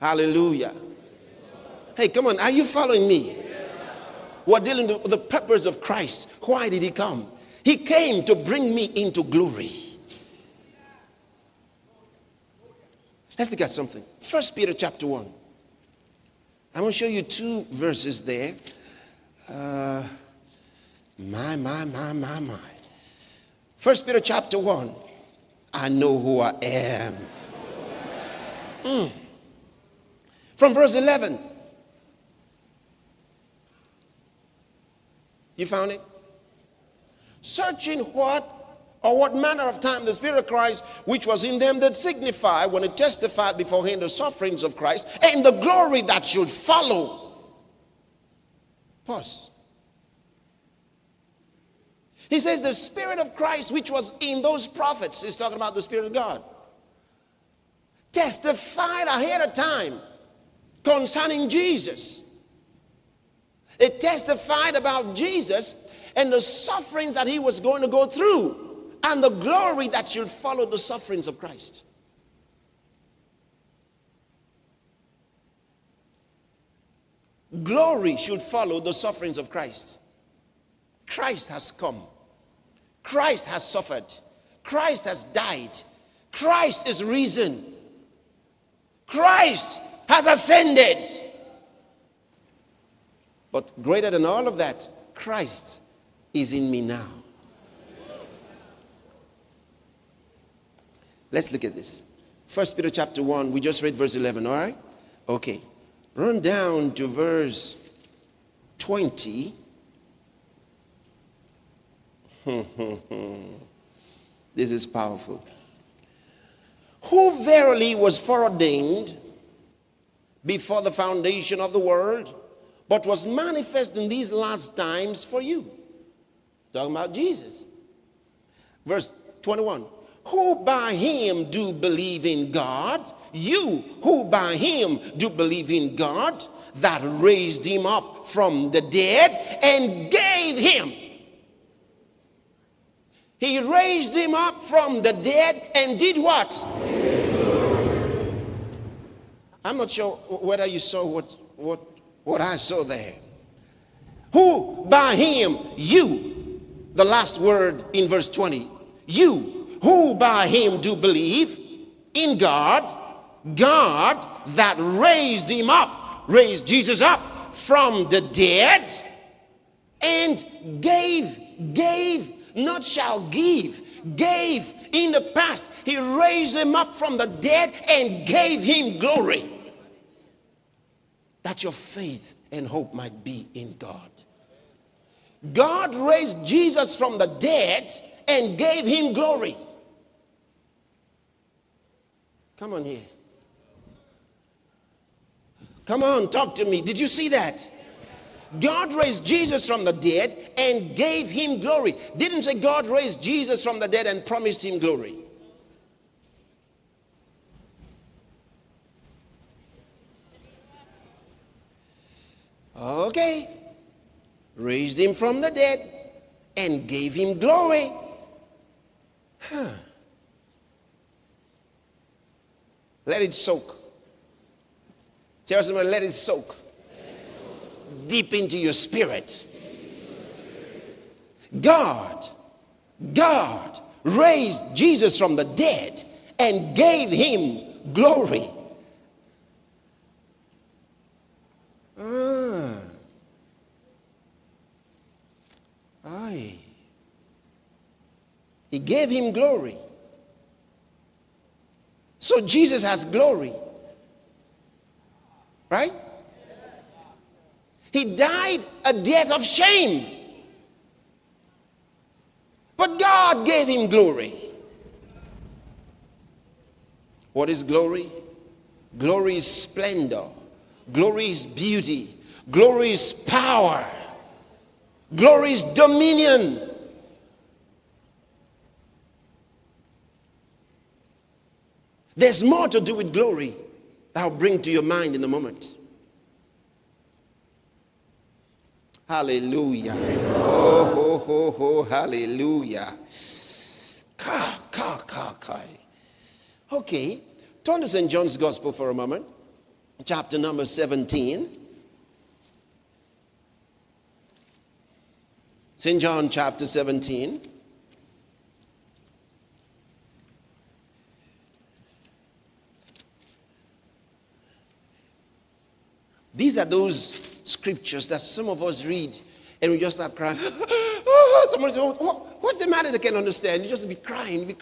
Hallelujah. Hey, come on. Are you following me? We're dealing with the purpose of Christ. Why did he come? He came to bring me into glory. Let's look at something. 1 Peter chapter 1. I'm going to show you two verses there. My. 1 Peter chapter 1. I know who I am. From verse 11. You found it? Searching what manner of time the Spirit of Christ which was in them that signify when it testified beforehand the sufferings of Christ and the glory that should follow. Pause. He says the Spirit of Christ which was in those prophets, he's talking about the Spirit of God, testified ahead of time concerning Jesus. It testified about Jesus and the sufferings that he was going to go through and the glory that should follow the sufferings of Christ. Glory should follow the sufferings of Christ. Christ has come. Christ has suffered. Christ has died. Christ is risen. Christ has ascended. But greater than all of that, Christ is in me now. Let's look at this. 1 Peter chapter 1, we just read verse 11, all right? Okay. Run down to verse 20. This is powerful. Who verily was foreordained before the foundation of the world, but was manifest in these last times for you. Talking about Jesus. Verse 21. Who by him do believe in God, you who by him do believe in God, that raised him up from the dead and gave him. He raised him up from the dead and did what? I'm not sure whether you saw what I saw there. Who by him, you, the last word in verse 20, you who by him do believe in God, God that raised him up, raised Jesus up from the dead and gave, not shall give, gave in the past. He raised him up from the dead and gave him glory. That your faith and hope might be in God. God raised Jesus from the dead and gave him glory. Come on here. Come on, talk to me. Did you see that? God raised Jesus from the dead and gave him glory. Didn't say God raised Jesus from the dead and promised him glory. Okay. Raised him from the dead and gave him glory. Let it soak. Tell someone, let it soak. Deep into your spirit. God raised Jesus from the dead and gave him glory. He gave him glory. So Jesus has glory. Right? He died a death of shame. But God gave him glory. What is glory? Glory is splendor. Glory is beauty. Glory is power. Glory is dominion. There's more to do with glory that I'll bring to your mind in a moment. Hallelujah. Oh, hallelujah. Okay, turn to St. John's Gospel for a moment. chapter number 17. St. John chapter 17. These are those scriptures that some of us read and we just start crying. Somebody says, what's the matter? They can't understand. You just be crying.